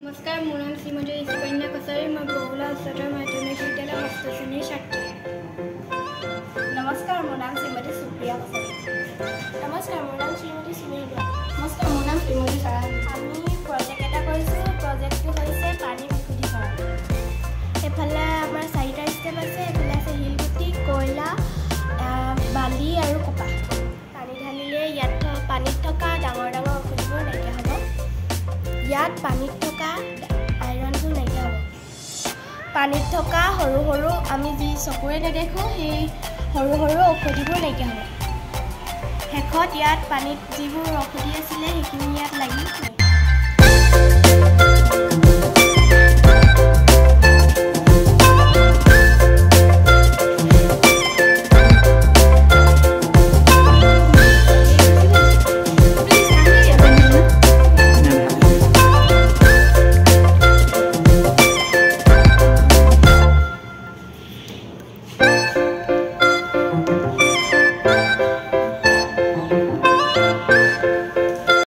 नमस्कार, মোৰ নাম শ্ৰীমতী ঋষিকন্যা কছাৰী। মই বহুলা উচ্চতৰ মাধ্যমিক বিদ্যালয় ষষ্ঠ শ্ৰেণীৰ ছাত্ৰী। নমস্কাৰ, মোৰ নাম শ্ৰীমতী সুপ্ৰিয়া কছাৰী। নমস্কাৰ, মোৰ নাম শ্ৰীমতী সুনীল বৰা। নমস্কাৰ, মোৰ নাম শ্ৰীমতী চাৰা। আমি প্ৰজেক্ট এটা কৰিছোঁ। প্ৰজেক্টটো হৈছে পানী বিশুদ্ধিকৰণ। এফালে আমাৰ 4টা ষ্টেপ আছে। এফালে আছে শিলগুটি, কয়লা, বালি আৰু কপাহ। পানী ঢালিলে ইয়াত পানীত থকা ডাঙৰ ডাঙৰ ঔষধিবোৰ নাইকিয়া হ'ব। ইয়াত পানীত থকা আইৰণটো নাইকিয়া হ'ব। পানীত থকা সৰু সৰু আমি যি চকুৰে নেদেখোঁ সেই সৰু সৰু ঔষধিবোৰ নাইকিয়া হ'ব। শেষত ইয়াত পানীত যিবোৰ ঔষধি আছিলে সেইখিনি ইয়াত লাগি